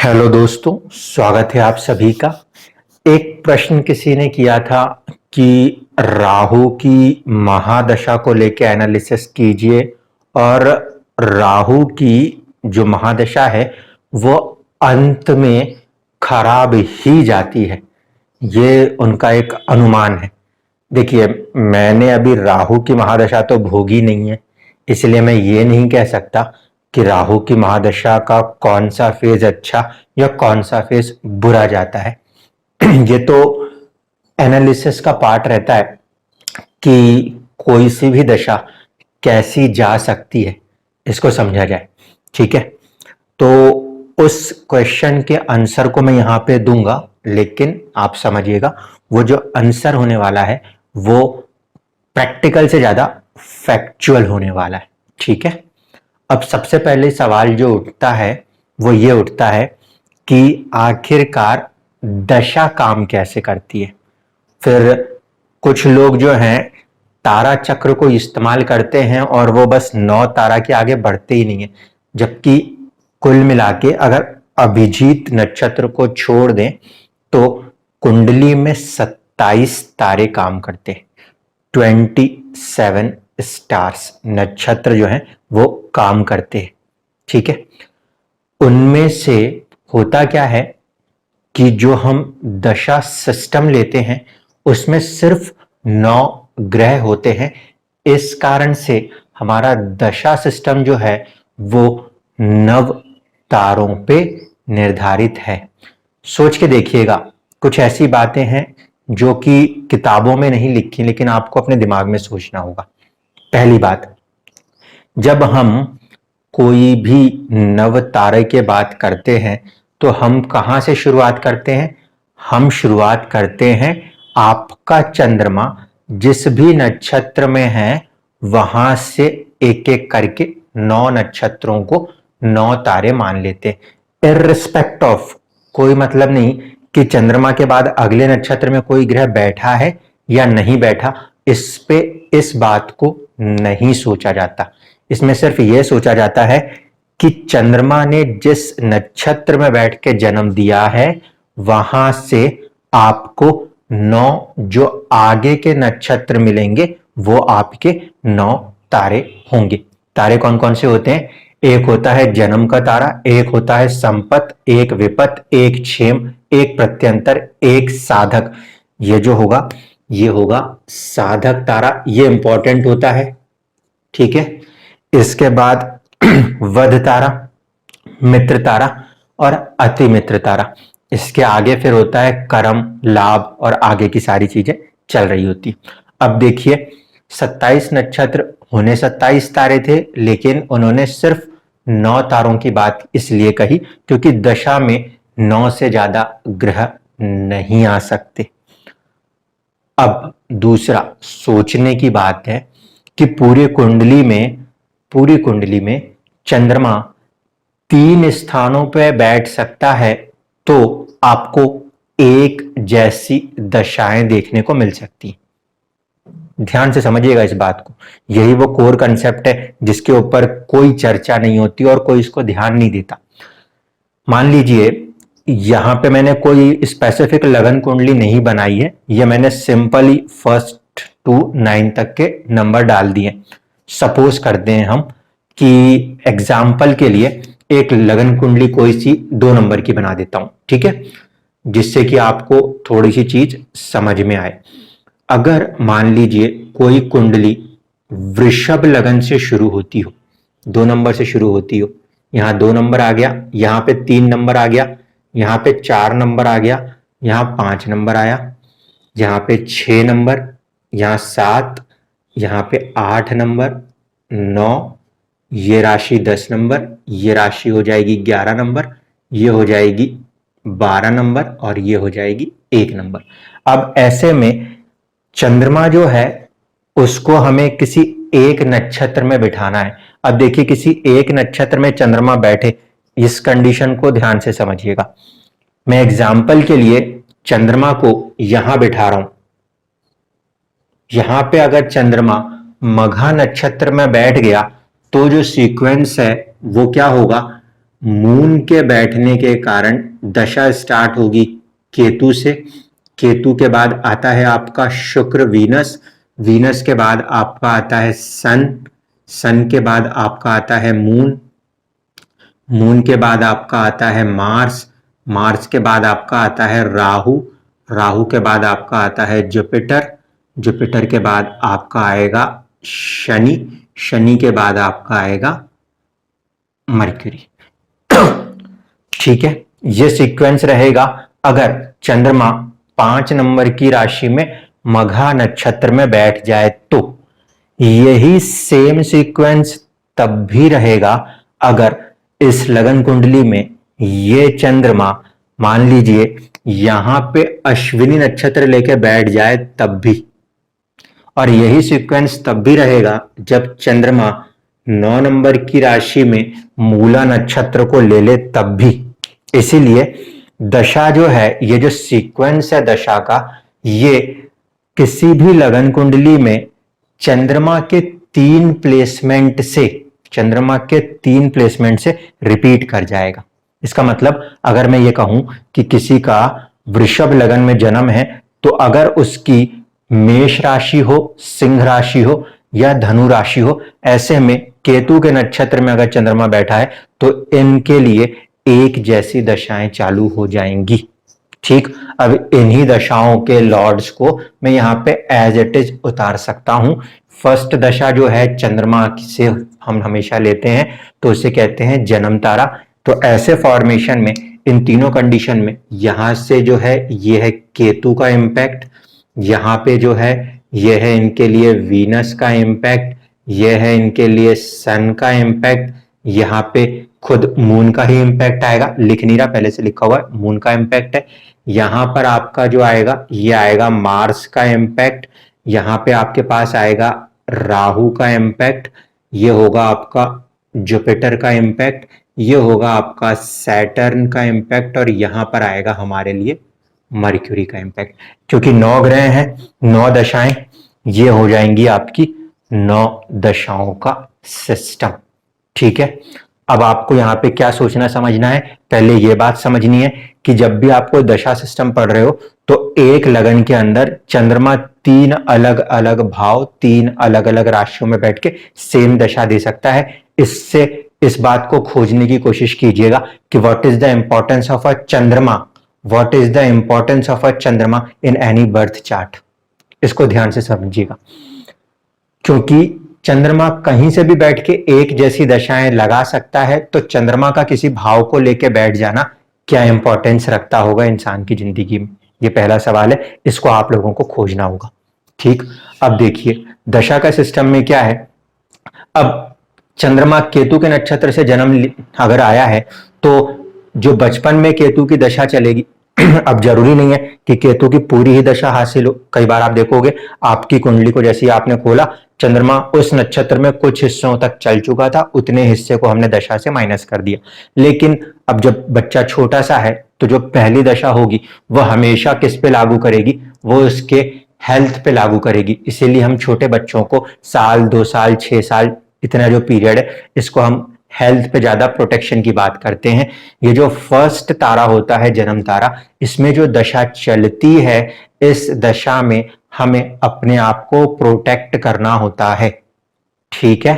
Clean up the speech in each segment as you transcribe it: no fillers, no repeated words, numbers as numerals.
Hello दोस्तों, स्वागत है आप सभी का। एक प्रश्न किसी ने किया था कि राहु की महादशा को लेकर एनालिसिस कीजिए और राहु की जो महादशा है वो अंत में खराब ही जाती है। ये उनका एक अनुमान है। देखिए, मैंने अभी राहु की महादशा तो भोगी नहीं है, इसलिए मैं ये नहीं कह सकता कि राहु की महादशा का कौन सा फेज अच्छा या कौन सा फेज बुरा जाता है। ये तो एनालिसिस का पार्ट रहता है कि कोई सी भी दशा कैसी जा सकती है, इसको समझा जाए। ठीक है, तो उस क्वेश्चन के आंसर को मैं यहां पे दूंगा, लेकिन आप समझिएगा वो जो आंसर होने वाला है वो प्रैक्टिकल से ज्यादा फैक्चुअल होने वाला है। ठीक है, अब सबसे पहले सवाल जो उठता है वो ये उठता है कि आखिरकार दशा काम कैसे करती है। फिर कुछ लोग जो हैं तारा चक्र को इस्तेमाल करते हैं और वो बस 9 तारा के आगे बढ़ते ही नहीं है, जबकि कुल मिला के अगर अभिजीत नक्षत्र को छोड़ दें तो कुंडली में 27 तारे काम करते हैं। 27 स्टार्स नक्षत्र जो हैं वो काम करते हैं। ठीक है, उनमें से होता क्या है कि जो हम दशा सिस्टम लेते हैं उसमें सिर्फ 9 ग्रह होते हैं। इस कारण से हमारा दशा सिस्टम जो है वो 9 तारों पे निर्धारित है। सोच के देखिएगा, कुछ ऐसी बातें हैं जो कि किताबों में नहीं लिखी, लेकिन आपको अपने दिमाग में सोचना होगा। पहली बात, जब हम कोई भी नव तारे की बात करते हैं तो हम कहां से शुरुआत करते हैं? हम शुरुआत करते हैं आपका चंद्रमा जिस भी नक्षत्र में है वहां से एक एक करके 9 नक्षत्रों को 9 तारे मान लेते, इररिस्पेक्ट ऑफ, कोई मतलब नहीं कि चंद्रमा के बाद अगले नक्षत्र में कोई ग्रह बैठा है या नहीं बैठा। इस बात को नहीं सोचा जाता। इसमें सिर्फ यह सोचा जाता है कि चंद्रमा ने जिस नक्षत्र में बैठ के जन्म दिया है वहां से आपको 9 जो आगे के नक्षत्र मिलेंगे वो आपके 9 तारे होंगे। तारे कौन कौन से होते हैं? एक होता है जन्म का तारा, एक होता है संपत, एक विपत, एक क्षेम, एक प्रत्यंतर, एक साधक। ये जो होगा ये होगा साधक तारा, ये इंपॉर्टेंट होता है। ठीक है, इसके बाद वध तारा, मित्र तारा और अति मित्र तारा। इसके आगे फिर होता है कर्म, लाभ और आगे की सारी चीजें चल रही होती। अब देखिए, 27 नक्षत्र होने 27 तारे थे, लेकिन उन्होंने सिर्फ 9 तारों की बात इसलिए कही क्योंकि दशा में 9 से ज्यादा ग्रह नहीं आ सकते। अब दूसरा सोचने की बात है कि पूरी कुंडली में चंद्रमा 3 स्थानों पर बैठ सकता है तो आपको एक जैसी दशाएं देखने को मिल सकती। ध्यान से समझिएगा इस बात को, यही वो कोर कंसेप्ट है जिसके ऊपर कोई चर्चा नहीं होती और कोई इसको ध्यान नहीं देता। मान लीजिए यहां पे मैंने कोई स्पेसिफिक लगन कुंडली नहीं बनाई है, ये मैंने सिंपली 1 to 9 तक के नंबर डाल दिए। सपोज करते हैं हम कि एग्जाम्पल के लिए एक लगन कुंडली कोई सी 2 नंबर की बना देता हूं, ठीक है, जिससे कि आपको थोड़ी सी चीज समझ में आए। अगर मान लीजिए कोई कुंडली वृषभ लगन से शुरू होती हो, 2 नंबर से शुरू होती हो, यहां 2 नंबर आ गया, यहां पे 3 नंबर आ गया, यहां पे 4 नंबर आ गया, यहां 5 नंबर आया, यहां पे 6 नंबर, यहां 7, यहां पे 8 नंबर, 9, ये राशि 10 नंबर, ये राशि हो जाएगी 11 नंबर, ये हो जाएगी 12 नंबर और ये हो जाएगी 1 नंबर। अब ऐसे में चंद्रमा जो है उसको हमें किसी एक नक्षत्र में बिठाना है। अब देखिए, किसी एक नक्षत्र में चंद्रमा बैठे, इस कंडीशन को ध्यान से समझिएगा। मैं एग्जाम्पल के लिए चंद्रमा को यहां बिठा रहा हूं। यहां पे अगर चंद्रमा मघा नक्षत्र में बैठ गया तो जो सीक्वेंस है वो क्या होगा? मून के बैठने के कारण दशा स्टार्ट होगी केतु से। केतु के बाद आता है आपका शुक्र वीनस, वीनस के बाद आपका आता है सन, सन के बाद आपका आता है मून, मून के बाद आपका आता है मार्स, मार्स के बाद आपका आता है राहु, राहु के बाद आपका आता है जुपिटर, जुपिटर के बाद आपका आएगा शनि, शनि के बाद आपका आएगा मरक्यूरी। ठीक है, ये सीक्वेंस रहेगा अगर चंद्रमा 5 नंबर की राशि में मघा नक्षत्र में बैठ जाए तो। यही सेम सीक्वेंस तब भी रहेगा अगर इस लगन कुंडली में ये चंद्रमा मान लीजिए यहां पे अश्विनी नक्षत्र लेके बैठ जाए तब भी। और यही सीक्वेंस तब भी रहेगा जब चंद्रमा 9 नंबर की राशि में मूला नक्षत्र को ले ले तब भी। इसीलिए दशा जो है, ये जो सीक्वेंस है दशा का, ये किसी भी लगन कुंडली में चंद्रमा के 3 प्लेसमेंट से, चंद्रमा के 3 प्लेसमेंट से रिपीट कर जाएगा। इसका मतलब अगर मैं ये कहूं कि किसी का वृषभ लगन में जन्म है, तो अगर उसकी मेष राशि हो, सिंह राशि हो या धनु राशि हो, ऐसे में केतु के नक्षत्र में अगर चंद्रमा बैठा है तो इनके लिए एक जैसी दशाएं चालू हो जाएंगी। ठीक, अब इन्हीं दशाओं के लॉर्ड्स को मैं यहाँ पे एज इट इज उतार सकता हूं। फर्स्ट दशा जो है चंद्रमा से हम हमेशा लेते हैं, तो उसे कहते हैं जन्म तारा। तो ऐसे फॉर्मेशन में इन तीनों कंडीशन में यहां से जो है ये है केतु का इम्पैक्ट, यहाँ पे जो है ये है इनके लिए वीनस का इम्पैक्ट, ये है इनके लिए सन का इम्पैक्ट, यहाँ पे खुद मून का ही इम्पैक्ट आएगा, लिख नहीं रहा पहले से लिखा हुआ है, मून का इम्पैक्ट है। यहाँ पर आपका जो आएगा ये आएगा मार्स का इम्पैक्ट, यहाँ पे आपके पास आएगा राहु का इम्पैक्ट, ये होगा आपका जुपिटर का इम्पैक्ट, ये होगा आपका सैटर्न का इम्पैक्ट, और यहाँ पर आएगा हमारे लिए मर्क्यूरी का इम्पैक्ट। क्योंकि 9 ग्रह हैं, 9 दशाएं, ये हो जाएंगी आपकी 9 दशाओं का सिस्टम। ठीक है, अब आपको यहाँ पे क्या सोचना समझना है, पहले ये बात समझनी है कि जब भी आप कोई दशा सिस्टम पढ़ रहे हो तो एक लगन के अंदर चंद्रमा 3 अलग अलग भाव, 3 अलग अलग राशियों में बैठ के सेम दशा दे सकता है। इससे इस बात को खोजने की कोशिश कीजिएगा कि what is the importance of a chandrama, what is the importance of a chandrama in any birth chart. इसको ध्यान से समझिएगा, क्योंकि चंद्रमा कहीं से भी बैठ के एक जैसी दशाएं लगा सकता है, तो चंद्रमा का किसी भाव को लेके बैठ जाना क्या इंपॉर्टेंस रखता होगा इंसान की जिंदगी में, ये पहला सवाल है, इसको आप लोगों को खोजना होगा। ठीक, अब देखिए दशा का सिस्टम में क्या है। अब चंद्रमा केतु के नक्षत्र से जन्म अगर आया है तो जो बचपन में केतु की दशा चलेगी, अब जरूरी नहीं है कि केतु की पूरी ही दशा हासिल हो। कई बार आप देखोगे आपकी कुंडली को जैसे ही आपने खोला, चंद्रमा उस नक्षत्र में कुछ हिस्सों तक चल चुका था, उतने हिस्से को हमने दशा से माइनस कर दिया। लेकिन अब जब बच्चा छोटा सा है तो जो पहली दशा होगी वह हमेशा किस पे लागू करेगी, वो उसके हेल्थ पे लागू करेगी। इसीलिए हम छोटे बच्चों को साल, 2 साल, 6 साल, इतना जो पीरियड है, इसको हम हेल्थ पे ज्यादा प्रोटेक्शन की बात करते हैं। ये जो फर्स्ट तारा होता है जन्म तारा, इसमें जो दशा चलती है, इस दशा में हमें अपने आप को प्रोटेक्ट करना होता है। ठीक है,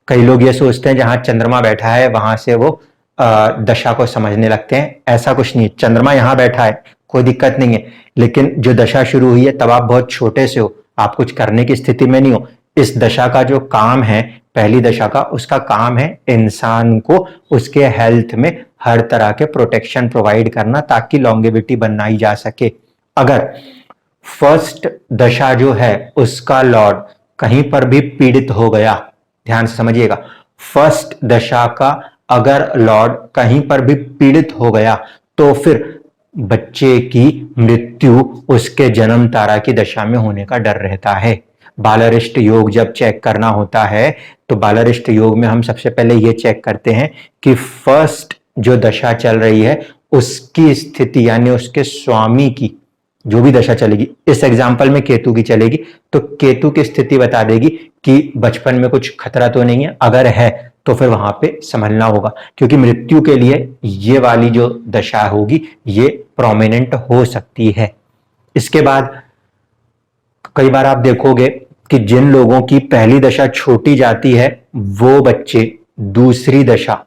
कई लोग ये सोचते हैं जहां चंद्रमा बैठा है वहां से वो दशा को समझने लगते हैं, ऐसा कुछ नहीं। चंद्रमा यहां बैठा है, कोई दिक्कत नहीं है, लेकिन जो दशा शुरू हुई है तब आप बहुत छोटे से हो, आप कुछ करने की स्थिति में नहीं हो। इस दशा का जो काम है, पहली दशा का, उसका काम है इंसान को उसके हेल्थ में हर तरह के प्रोटेक्शन प्रोवाइड करना, ताकि लॉन्गेविटी बनाई जा सके। अगर फर्स्ट दशा जो है उसका लॉर्ड कहीं पर भी पीड़ित हो गया, ध्यान से समझिएगा, फर्स्ट दशा का अगर लॉर्ड कहीं पर भी पीड़ित हो गया तो फिर बच्चे की मृत्यु उसके जन्म तारा की दशा में होने का डर रहता है। बालारिष्ट योग जब चेक करना होता है तो बालारिष्ट योग में हम सबसे पहले ये चेक करते हैं कि फर्स्ट जो दशा चल रही है उसकी स्थिति, यानी उसके स्वामी की जो भी दशा चलेगी, इस एग्जाम्पल में केतु की चलेगी, तो केतु की स्थिति बता देगी कि बचपन में कुछ खतरा तो नहीं है, अगर है तो फिर वहां पे संभलना होगा, क्योंकि मृत्यु के लिए ये वाली जो दशा होगी ये प्रोमिनेंट हो सकती है। इसके बाद कई बार आप देखोगे कि जिन लोगों की पहली दशा छोटी जाती है वो बच्चे दूसरी दशा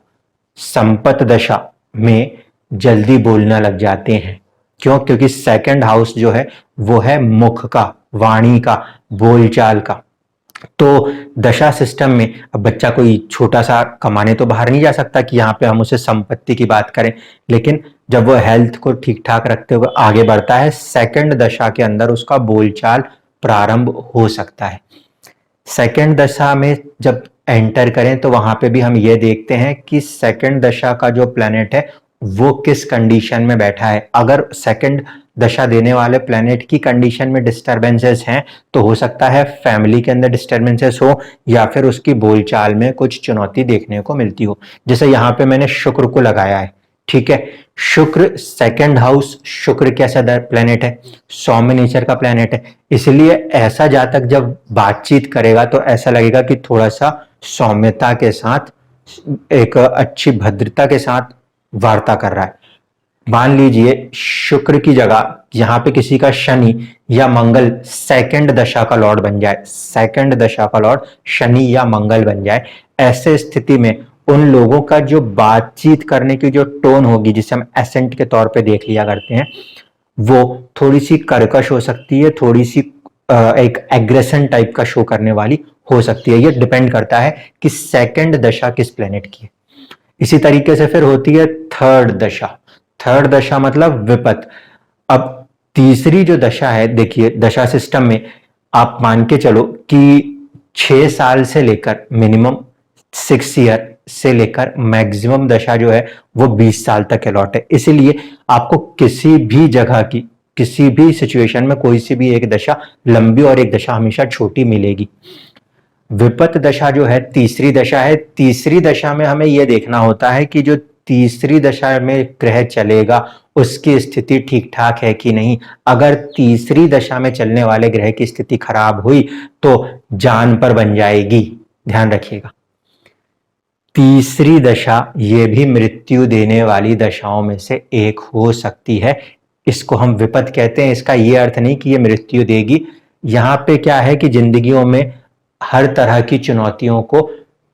संपत दशा में जल्दी बोलना लग जाते हैं। क्यों? क्योंकि सेकंड हाउस जो है वो है मुख का, वाणी का, बोलचाल का। तो दशा सिस्टम में अब बच्चा कोई छोटा सा कमाने तो बाहर नहीं जा सकता कि यहाँ पे हम उसे संपत्ति की बात करें, लेकिन जब वो हेल्थ को ठीक ठाक रखते हुए आगे बढ़ता है, सेकंड दशा के अंदर उसका बोलचाल प्रारंभ हो सकता है। सेकंड दशा में जब एंटर करें तो वहां पे भी हम ये देखते हैं कि सेकंड दशा का जो प्लैनेट है वो किस कंडीशन में बैठा है। अगर सेकंड दशा देने वाले प्लैनेट की कंडीशन में डिस्टरबेंसेस हैं तो हो सकता है फैमिली के अंदर डिस्टरबेंसेस हो या फिर उसकी बोलचाल में कुछ चुनौती देखने को मिलती हो। जैसे यहाँ पे मैंने शुक्र को लगाया है, ठीक है। शुक्र सेकंड हाउस, शुक्र कैसा प्लैनेट है? सौम्य नेचर का प्लैनेट है, इसलिए ऐसा जातक जब बातचीत करेगा तो ऐसा लगेगा कि थोड़ा सा सौम्यता के साथ, एक अच्छी भद्रता के साथ वार्ता कर रहा है। मान लीजिए शुक्र की जगह यहां पे किसी का शनि या मंगल सेकंड दशा का लॉर्ड बन जाए, सेकंड दशा का लॉर्ड शनि या मंगल बन जाए, ऐसे स्थिति में उन लोगों का जो बातचीत करने की जो टोन होगी, जिसे हम एसेंट के तौर पे देख लिया करते हैं, वो थोड़ी सी कर्कश हो सकती है, थोड़ी सी एक एग्रेशन टाइप का शो करने वाली हो सकती है। ये डिपेंड करता है कि सेकंड दशा किस प्लेनेट की है। इसी तरीके से फिर होती है थर्ड दशा। थर्ड दशा मतलब विपत। अब तीसरी जो दशा है, देखिए दशा सिस्टम में आप मान के चलो कि 6 साल से लेकर मिनिमम 6 ईयर से लेकर मैक्सिमम दशा जो है वो 20 साल तक अलॉट है। इसीलिए आपको किसी भी जगह की किसी भी सिचुएशन में कोई सी भी एक दशा लंबी और एक दशा हमेशा छोटी मिलेगी। विपत दशा जो है तीसरी दशा है। तीसरी दशा में हमें यह देखना होता है कि जो तीसरी दशा में ग्रह चलेगा उसकी स्थिति ठीक ठाक है कि नहीं। अगर तीसरी दशा में चलने वाले ग्रह की स्थिति खराब हुई तो जान पर बन जाएगी, ध्यान रखिएगा। तीसरी दशा ये भी मृत्यु देने वाली दशाओं में से एक हो सकती है। इसको हम विपत कहते हैं। इसका ये अर्थ नहीं कि ये मृत्यु देगी। यहाँ पे क्या है कि जिंदगियों में हर तरह की चुनौतियों को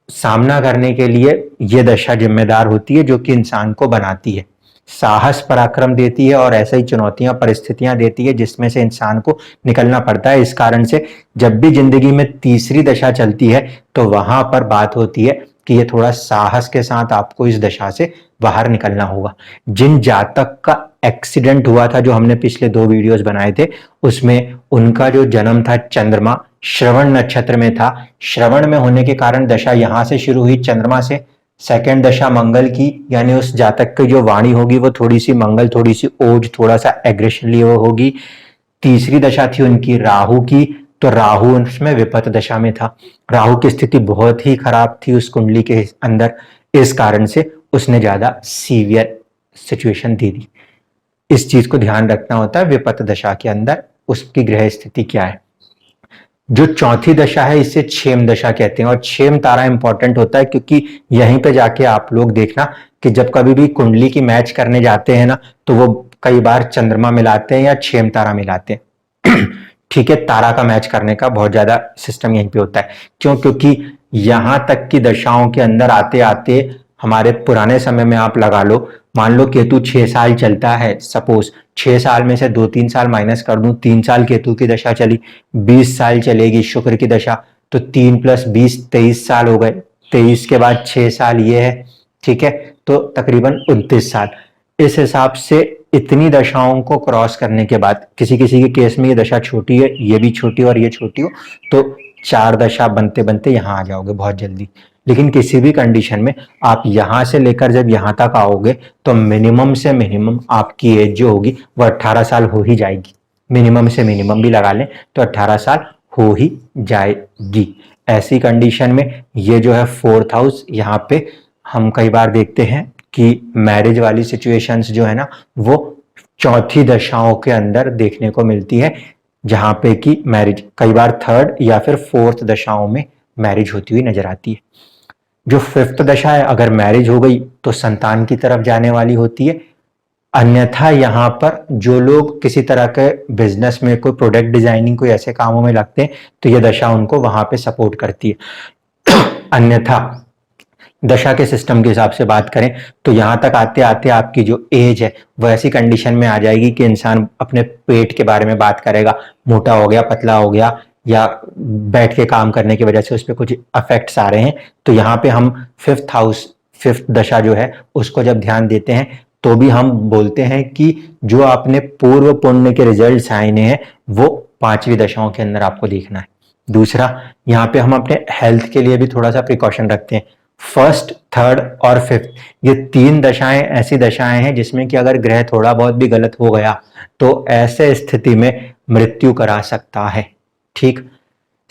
सामना करने के लिए ये दशा जिम्मेदार होती है, जो कि इंसान को बनाती है, साहस पराक्रम देती है और ऐसे ही चुनौतियां परिस्थितियां देती है जिसमें से इंसान को निकलना पड़ता है। इस कारण से जब भी जिंदगी में तीसरी दशा चलती है तो वहां पर बात होती है कि ये थोड़ा साहस के साथ आपको इस दशा से बाहर निकलना होगा। जिन जातक का एक्सीडेंट हुआ था, जो हमने पिछले 2 वीडियोस बनाए थे, उसमें उनका जो जन्म था चंद्रमा श्रवण नक्षत्र में था। श्रवण में होने के कारण दशा यहां से शुरू हुई चंद्रमा से। सेकंड दशा मंगल की, यानी उस जातक की जो वाणी होगी वो थोड़ी सी मंगल, थोड़ी सी ओज, थोड़ा सा एग्रेशनली होगी। तीसरी दशा थी उनकी राहु की, तो राहु उसमें विपत दशा में था। राहु की स्थिति बहुत ही खराब थी उस कुंडली के अंदर, इस कारण से उसने ज्यादा सीवियर सिचुएशन दे दी। इस चीज को ध्यान रखना होता है विपत दशा के अंदर उसकी ग्रह स्थिति क्या है। जो चौथी दशा है इसे क्षेम दशा कहते हैं, और क्षेम तारा इंपॉर्टेंट होता है क्योंकि यहीं पे जाके आप लोग देखना कि जब कभी भी कुंडली की मैच करने जाते हैं ना, तो वो कई बार चंद्रमा मिलाते हैं या क्षेम तारा मिलाते हैं। ठीक है, तारा का मैच करने का बहुत ज्यादा सिस्टम यहीं पे होता है। क्यों? क्योंकि यहां तक की दशाओं के अंदर आते आते हमारे पुराने समय में आप लगा लो, मान लो केतु 6 साल चलता है, सपोज 6 साल में से 2-3 साल माइनस कर दूं, 3 साल केतु की दशा चली, 20 साल चलेगी शुक्र की दशा, तो 3 + 20 23 साल हो गए। 23 के बाद 6 साल ये है, ठीक है, तो तकरीबन 29 साल। इस हिसाब से इतनी दशाओं को क्रॉस करने के बाद, किसी किसी के केस में ये दशा छोटी है, ये भी छोटी और ये छोटी हो, तो 4 दशा बनते बनते यहां आ जाओगे बहुत जल्दी। लेकिन किसी भी कंडीशन में आप यहां से लेकर जब यहां तक आओगे तो मिनिमम से मिनिमम आपकी एज जो होगी वो 18 साल हो ही जाएगी। मिनिमम से मिनिमम भी लगा लें तो 18 साल हो ही जाएगी। ऐसी कंडीशन में ये जो है 4th हाउस, यहाँ पे हम कई बार देखते हैं कि मैरिज वाली सिचुएशंस जो है ना वो चौथी दशाओं के अंदर देखने को मिलती है, जहां पे कि मैरिज कई बार 3rd या फिर 4th दशाओं में मैरिज होती हुई नजर आती है। जो फिफ्थ दशा है, अगर मैरिज हो गई तो संतान की तरफ जाने वाली होती है। अन्यथा यहाँ पर जो लोग किसी तरह के बिजनेस में, कोई प्रोडक्ट डिजाइनिंग, कोई ऐसे कामों में लगते हैं, तो ये दशा उनको वहां पे सपोर्ट करती है। अन्यथा दशा के सिस्टम के हिसाब से बात करें तो यहां तक आते आते आपकी जो एज है वो ऐसी कंडीशन में आ जाएगी कि इंसान अपने पेट के बारे में बात करेगा, मोटा हो गया, पतला हो गया, या बैठ के काम करने की वजह से उस पर कुछ इफेक्ट्स आ रहे हैं। तो यहाँ पे हम फिफ्थ हाउस, फिफ्थ दशा जो है उसको जब ध्यान देते हैं तो भी हम बोलते हैं कि जो आपने पूर्व पुण्य के रिजल्ट्स आए हैं वो पांचवी दशाओं के अंदर आपको देखना है। दूसरा, यहाँ पे हम अपने हेल्थ के लिए भी थोड़ा सा प्रिकॉशन रखते हैं। फर्स्ट, थर्ड और फिफ्थ, ये तीन दशाएं ऐसी दशाएं हैं जिसमें कि अगर ग्रह थोड़ा बहुत भी गलत हो गया तो ऐसे स्थिति में मृत्यु करा सकता है। ठीक।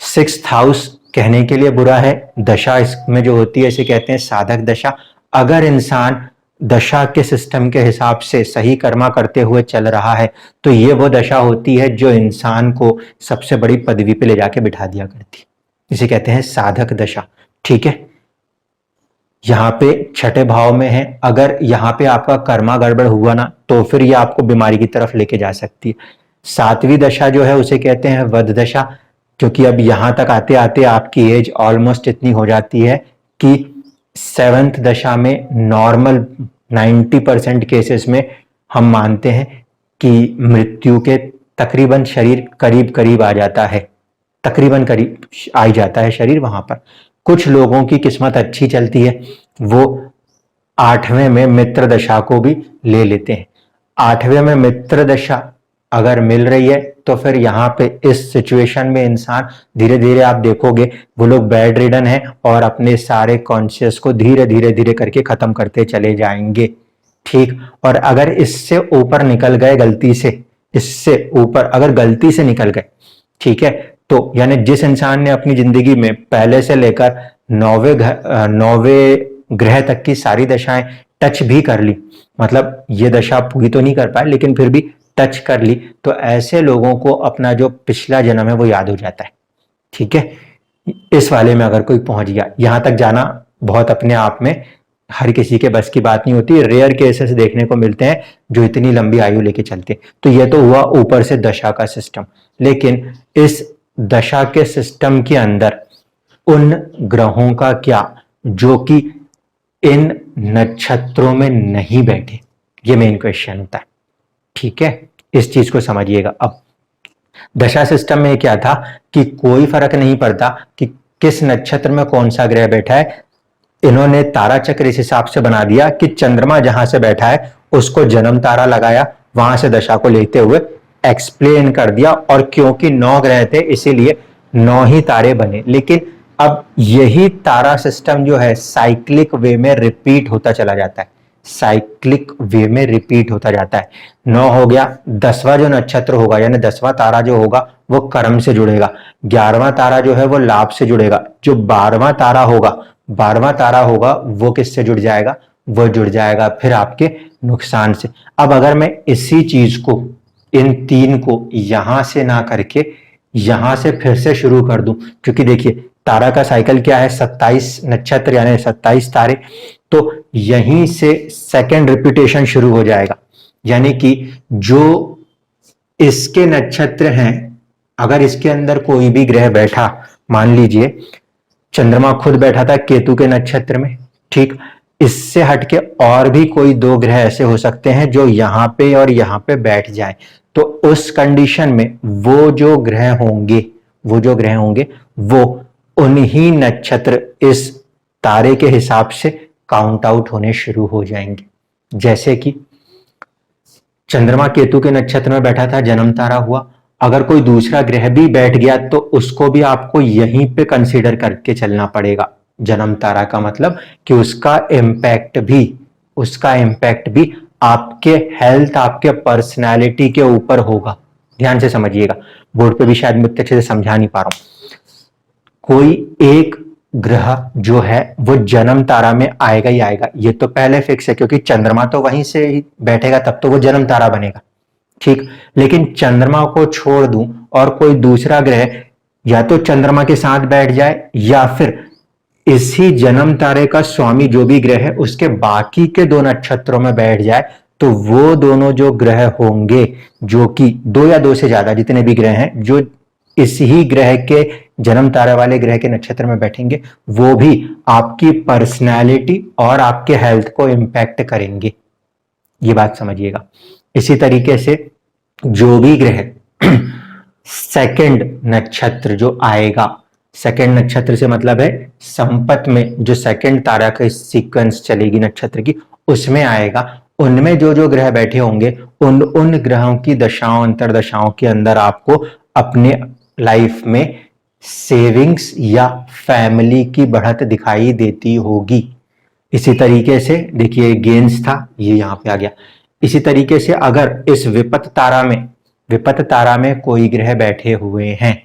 सिक्स्थ हाउस कहने के लिए बुरा है, दशा इसमें जो होती है इसे कहते हैं साधक दशा। अगर इंसान दशा के सिस्टम के हिसाब से सही कर्मा करते हुए चल रहा है तो ये वो दशा होती है जो इंसान को सबसे बड़ी पदवी पे ले जाके बिठा दिया करती है, इसे कहते हैं साधक दशा। ठीक है। यहाँ पे छठे भाव में है, अगर यहाँ पे आपका कर्मा गड़बड़ हुआ ना तो फिर ये आपको बीमारी की तरफ लेके जा सकती है। सातवीं दशा जो है उसे कहते हैं वध दशा, क्योंकि अब यहां तक आते आते आपकी एज ऑलमोस्ट इतनी हो जाती है कि सेवंथ दशा में नॉर्मल 90% केसेस में हम मानते हैं कि मृत्यु के तकरीबन शरीर करीब करीब आ जाता है, तकरीबन करीब आ ही जाता है शरीर वहां पर। कुछ लोगों की किस्मत अच्छी चलती है, वो आठवें में मित्र दशा को भी ले लेते हैं। आठवें में मित्र दशा अगर मिल रही है तो फिर यहाँ पे इस सिचुएशन में इंसान धीरे धीरे आप देखोगे वो लोग बेड रिडन है और अपने सारे कॉन्शियस को धीरे धीरे धीरे करके खत्म करते चले जाएंगे। ठीक। और अगर इससे ऊपर निकल गए गलती से, इससे ऊपर अगर गलती से निकल गए, ठीक है, तो यानी जिस इंसान ने अपनी जिंदगी में पहले से लेकर नौवे ग्रह तक की सारी दशाएं टच भी कर ली, मतलब ये दशा पूरी तो नहीं कर पाए लेकिन फिर भी टच कर ली, तो ऐसे लोगों को अपना जो पिछला जन्म है वो याद हो जाता है। ठीक है। इस वाले में अगर कोई पहुंच गया, यहां तक जाना बहुत अपने आप में हर किसी के बस की बात नहीं होती, रेयर केसेस देखने को मिलते हैं जो इतनी लंबी आयु लेके चलते। तो ये तो हुआ ऊपर से दशा का सिस्टम, लेकिन इस दशा के सिस्टम के अंदर उन ग्रहों का क्या जो कि इन नक्षत्रों में नहीं बैठे, ये मेन क्वेश्चन होता है। ठीक है, इस चीज को समझिएगा। अब दशा सिस्टम में क्या था कि कोई फर्क नहीं पड़ता कि किस नक्षत्र में कौन सा ग्रह बैठा है, इन्होंने तारा चक्र इस हिसाब से बना दिया कि चंद्रमा जहां से बैठा है उसको जन्म तारा लगाया, वहां से दशा को लेते हुए एक्सप्लेन कर दिया, और क्योंकि 9 ग्रह थे इसीलिए 9 ही तारे बने। लेकिन अब यही तारा सिस्टम जो है साइक्लिक वे में रिपीट होता चला जाता है, साइक्लिक वे में रिपीट होता जाता है। 9 हो गया, 10वां जो नक्षत्र होगा यानी 10वां तारा जो होगा वो कर्म से जुड़ेगा, 11वां तारा जो है वो लाभ से जुड़ेगा, जो 12वां तारा होगा वो किससे जुड़ जाएगा, वो जुड़ जाएगा फिर आपके नुकसान से। अब अगर मैं इसी चीज को, इन 3 को यहां से ना करके यहां से फिर से शुरू कर दूं, क्योंकि देखिए तारा का साइकिल क्या है, 27 नक्षत्र यानी 27 तारे, तो यहीं से सेकंड रिपीटेशन शुरू हो जाएगा। यानी कि जो इसके नक्षत्र हैं, अगर इसके अंदर कोई भी ग्रह बैठा, मान लीजिए चंद्रमा खुद बैठा था केतु के नक्षत्र में, ठीक, इससे हटके और भी कोई 2 ग्रह ऐसे हो सकते हैं जो यहां पे और यहां पे बैठ जाए, तो उस कंडीशन में वो जो ग्रह होंगे वो उन्हीं नक्षत्र इस तारे के हिसाब से काउंट आउट होने शुरू हो जाएंगे। जैसे कि चंद्रमा केतु के नक्षत्र में बैठा था, जन्म तारा हुआ, अगर कोई दूसरा ग्रह भी बैठ गया तो उसको भी आपको यहीं पे कंसीडर करके चलना पड़ेगा जन्म तारा का, मतलब कि उसका इम्पैक्ट भी आपके हेल्थ, आपके पर्सनालिटी के ऊपर होगा। ध्यान से समझिएगा, बोर्ड पे भी शायद मैं अच्छे से समझा नहीं पा रहा हूं। कोई एक ग्रह जो है वो जन्म तारा में आएगा ही आएगा, ये तो पहले फिक्स है, क्योंकि चंद्रमा तो वहीं से ही बैठेगा तब तो वो जन्म तारा बनेगा। ठीक, लेकिन चंद्रमा को छोड़ दूं और कोई दूसरा ग्रह या तो चंद्रमा के साथ बैठ जाए या फिर इसी जन्म तारे का स्वामी जो भी ग्रह है उसके बाकी के 2 नक्षत्रों में बैठ जाए तो वो दोनों जो ग्रह होंगे, जो कि 2 या 2 से ज्यादा जितने भी ग्रह हैं, जो इस ही ग्रह के जन्म तारा वाले ग्रह के नक्षत्र में बैठेंगे, वो भी आपकी पर्सनैलिटी और आपके हेल्थ को इंपैक्ट करेंगे। ये बात समझिएगा। इसी तरीके से जो भी ग्रह सेकंड नक्षत्र जो आएगा, सेकंड नक्षत्र से मतलब है संपत में जो सेकंड तारा का सीक्वेंस चलेगी नक्षत्र की, उसमें आएगा, उनमें जो जो ग्रह बैठे होंगे उन उन ग्रहों की दशाओं अंतरदशाओं के अंदर आपको अपने लाइफ में सेविंग्स या फैमिली की बढ़त दिखाई देती होगी। इसी तरीके से देखिए गेंस था, ये यहां पे आ गया। इसी तरीके से अगर इस विपत तारा में कोई ग्रह बैठे हुए हैं,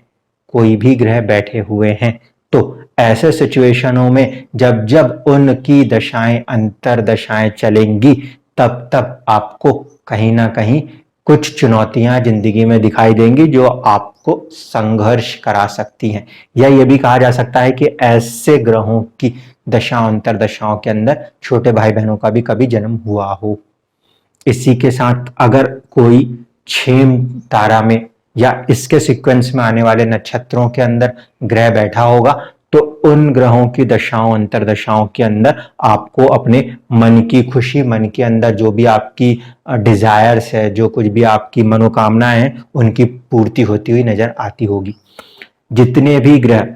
कोई भी ग्रह बैठे हुए हैं, तो ऐसे सिचुएशनों में जब जब उनकी दशाएं अंतरदशाएं चलेंगी, तब तब आपको कहीं ना कहीं कुछ चुनौतियां जिंदगी में दिखाई देंगी जो आपको संघर्ष करा सकती हैं। या ये भी कहा जा सकता है कि ऐसे ग्रहों की दशा अंतरदशाओं के अंदर छोटे भाई बहनों का भी कभी जन्म हुआ हो। इसी के साथ अगर कोई 6 तारा में या इसके सीक्वेंस में आने वाले नक्षत्रों के अंदर ग्रह बैठा होगा, तो उन ग्रहों की दशाओं अंतरदशाओं के अंदर आपको अपने मन की खुशी, मन के अंदर जो भी आपकी डिजायर्स है, जो कुछ भी आपकी मनोकामनाएं हैं, उनकी पूर्ति होती हुई नजर आती होगी। जितने भी ग्रह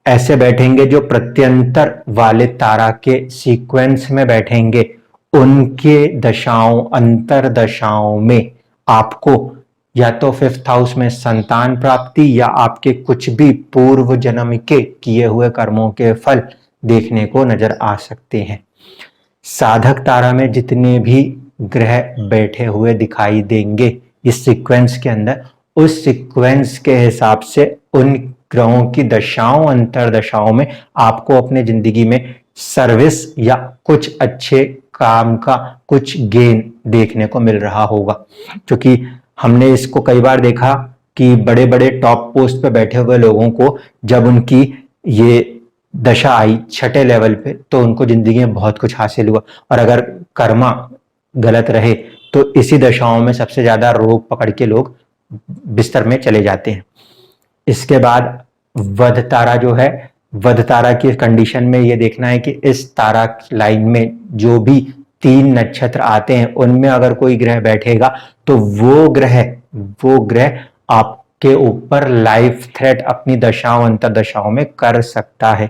ऐसे बैठेंगे जो प्रत्यंतर वाले तारा के सीक्वेंस में बैठेंगे, उनके दशाओं अंतरदशाओं में आपको या तो 5th हाउस में संतान प्राप्ति या आपके कुछ भी पूर्व जन्म के किए हुए कर्मों के फल देखने को नजर आ सकते हैं। साधक तारा में जितने भी ग्रह बैठे हुए दिखाई देंगे इस सीक्वेंस के अंदर, उस सीक्वेंस के हिसाब से उन ग्रहों की दशाओं अंतरदशाओं में आपको अपने जिंदगी में सर्विस या कुछ अच्छे काम का कुछ गेन देखने को मिल रहा होगा। क्योंकि हमने इसको कई बार देखा कि बड़े बड़े टॉप पोस्ट पे बैठे हुए लोगों को जब उनकी ये दशा आई 6ठे लेवल पे, तो उनको जिंदगी में बहुत कुछ हासिल हुआ। और अगर कर्मा गलत रहे तो इसी दशाओं में सबसे ज्यादा रोग पकड़ के लोग बिस्तर में चले जाते हैं। इसके बाद वध तारा जो है, वध तारा की कंडीशन में ये देखना है कि इस तारा लाइन में जो भी 3 नक्षत्र आते हैं उनमें अगर कोई ग्रह बैठेगा तो वो ग्रह आपके ऊपर लाइफ थ्रेट अपनी दशाओं अंतरदशाओं में कर सकता है।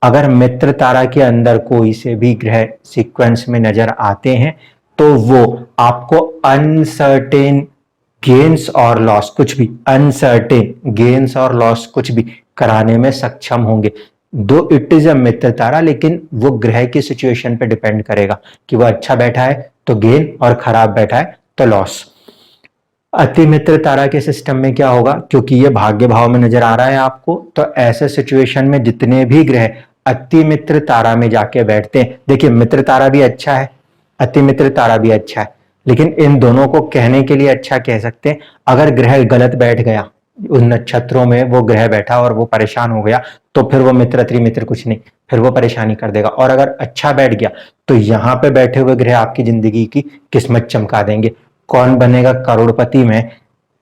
अगर मित्र तारा के अंदर कोई से भी ग्रह सीक्वेंस में नजर आते हैं तो वो आपको अनसर्टेन गेन्स और लॉस, कुछ भी अनसर्टेन गेन्स और लॉस कुछ भी कराने में सक्षम होंगे। दो इट इज अ मित्र तारा, लेकिन वो ग्रह की सिचुएशन पे डिपेंड करेगा कि वो अच्छा बैठा है तो गेन और खराब बैठा है तो लॉस। अति मित्र तारा के सिस्टम में क्या होगा, क्योंकि ये भाग्य भाव में नजर आ रहा है आपको, तो ऐसे सिचुएशन में जितने भी ग्रह अति मित्र तारा में जाके बैठते हैं, देखिए मित्र तारा भी अच्छा है, अति मित्र तारा भी अच्छा है, लेकिन इन दोनों को कहने के लिए अच्छा कह सकते हैं। अगर ग्रह गलत बैठ गया, उन नक्षत्रों में वो ग्रह बैठा और वो परेशान हो गया, तो फिर वो मित्र त्रिमित्र कुछ नहीं, फिर वो परेशानी कर देगा। और अगर अच्छा बैठ गया तो यहाँ पे बैठे हुए ग्रह आपकी जिंदगी की किस्मत चमका देंगे। कौन बनेगा करोड़पति में,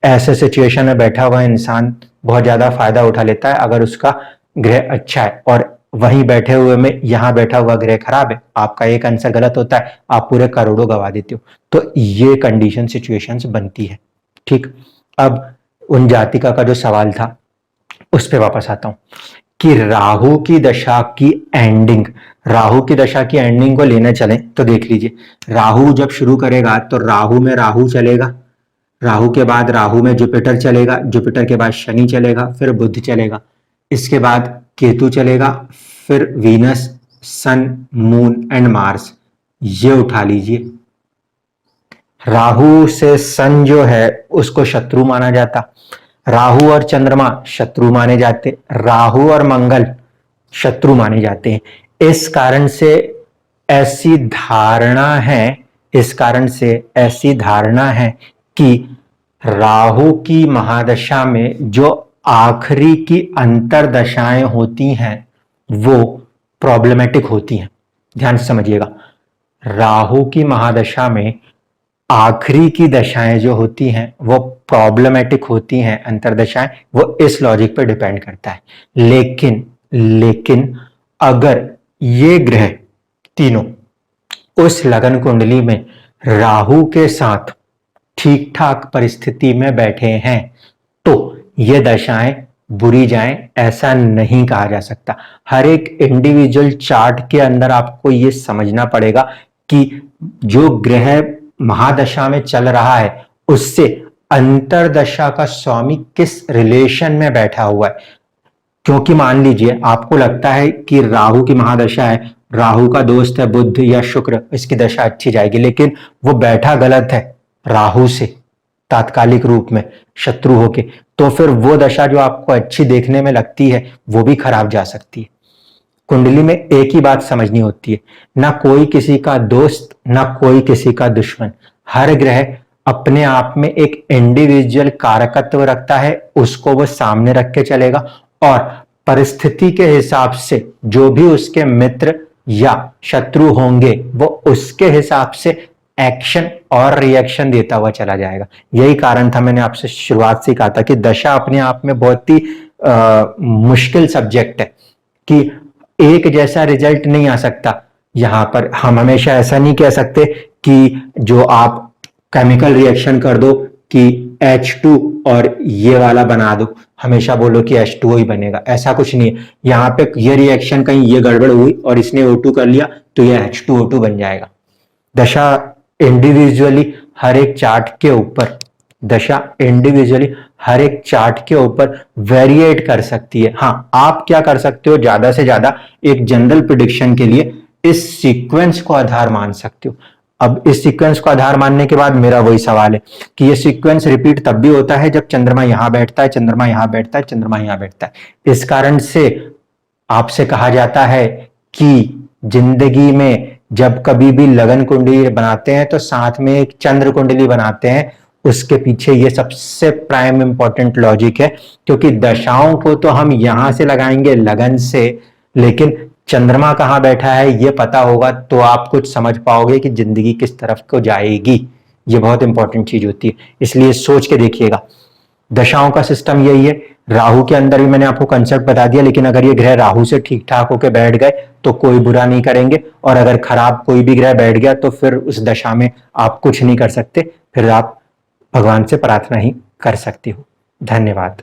ऐसे सिचुएशन में बैठा हुआ इंसान बहुत ज्यादा फायदा उठा लेता है अगर उसका ग्रह अच्छा है, और वहीं बैठे हुए में यहाँ बैठा हुआ ग्रह खराब है, आपका एक आंसर गलत होता है, आप पूरे करोड़ों गवा देते हो। तो ये कंडीशन सिचुएशंस बनती है। ठीक, अब उन जातिका का जो सवाल था उस पे वापस आता हूं कि राहु की दशा की एंडिंग, राहु की दशा की एंडिंग को लेने चलें तो देख लीजिए, राहु जब शुरू करेगा तो राहु में राहु चलेगा, राहु के बाद राहु में जुपिटर चलेगा, जुपिटर के बाद शनि चलेगा, फिर बुध चलेगा, इसके बाद केतु चलेगा, फिर Venus, sun, moon and Mars. ये उठा लीजिए, राहु से सन जो है उसको शत्रु माना जाता, राहु और चंद्रमा शत्रु माने जाते, राहु और मंगल शत्रु माने जाते हैं। इस कारण से ऐसी धारणा है, इस कारण से ऐसी धारणा है कि राहु की महादशा में जो आखिरी की अंतरदशाएं होती हैं वो प्रॉब्लमेटिक होती हैं। ध्यान से समझिएगा, राहु की महादशा में आखिरी की दशाएं जो होती हैं वो प्रॉब्लमेटिक होती हैं, अंतरदशाएं, वो इस लॉजिक पर डिपेंड करता है। लेकिन अगर ये ग्रह तीनों उस लगन कुंडली में राहु के साथ ठीक ठाक परिस्थिति में बैठे हैं तो ये दशाएं बुरी जाएं ऐसा नहीं कहा जा सकता। हर एक इंडिविजुअल चार्ट के अंदर आपको ये समझना पड़ेगा कि जो ग्रह महादशा में चल रहा है उससे अंतरदशा का स्वामी किस रिलेशन में बैठा हुआ है। क्योंकि मान लीजिए आपको लगता है कि राहु की महादशा है, राहु का दोस्त है बुध या शुक्र, इसकी दशा अच्छी जाएगी, लेकिन वो बैठा गलत है राहु से तात्कालिक रूप में शत्रु होके, तो फिर वो दशा जो आपको अच्छी देखने में लगती है वो भी खराब जा सकती है। कुंडली में एक ही बात समझनी होती है, ना कोई किसी का दोस्त ना कोई किसी का दुश्मन। हर ग्रह अपने आप में एक इंडिविजुअल कारकत्व रखता है, उसको वो सामने रख के चलेगा और परिस्थिति के हिसाब से जो भी उसके मित्र या शत्रु होंगे वो उसके हिसाब से एक्शन और रिएक्शन देता हुआ चला जाएगा। यही कारण था, मैंने आपसे शुरुआत से कहा था कि दशा अपने आप में बहुत ही मुश्किल सब्जेक्ट है कि एक जैसा रिजल्ट नहीं आ सकता। यहां पर हम हमेशा ऐसा नहीं कह सकते कि जो आप केमिकल रिएक्शन कर दो कि H2 और ये वाला बना दो, हमेशा बोलो कि H2O ही बनेगा, ऐसा कुछ नहीं है। यहाँ पे ये रिएक्शन कहीं ये गड़बड़ हुई और इसने O2 कर लिया तो ये H2O2 बन जाएगा। दशा इंडिविजुअली हर एक चार्ट के ऊपर वेरिएट कर सकती है। हाँ, आप क्या कर सकते हो, ज्यादा से ज्यादा एक जनरल प्रिडिक्शन के लिए इस सीक्वेंस को आधार मान सकते हो। अब इस सीक्वेंस को आधार मानने के बाद मेरा वही सवाल है कि ये सीक्वेंस रिपीट तब भी होता है जब चंद्रमा यहां बैठता है, चंद्रमा यहां बैठता है, चंद्रमा यहां बैठता है। इस कारण से आपसे कहा जाता है कि जिंदगी में जब कभी भी लगन कुंडली बनाते हैं तो साथ में एक चंद्र कुंडली बनाते हैं। उसके पीछे ये सबसे प्राइम इंपॉर्टेंट लॉजिक है, क्योंकि दशाओं को तो हम यहां से लगाएंगे लगन से, लेकिन चंद्रमा कहां बैठा है ये पता होगा तो आप कुछ समझ पाओगे कि जिंदगी किस तरफ को जाएगी। ये बहुत इंपॉर्टेंट चीज होती है, इसलिए सोच के देखिएगा। दशाओं का सिस्टम यही है। राहु के अंदर भी मैंने आपको कंसेप्ट बता दिया, लेकिन अगर ये ग्रह राहु से ठीक ठाक होकर बैठ गए तो कोई बुरा नहीं करेंगे, और अगर खराब कोई भी ग्रह बैठ गया तो फिर उस दशा में आप कुछ नहीं कर सकते, फिर आप भगवान से प्रार्थना ही कर सकते हो। धन्यवाद।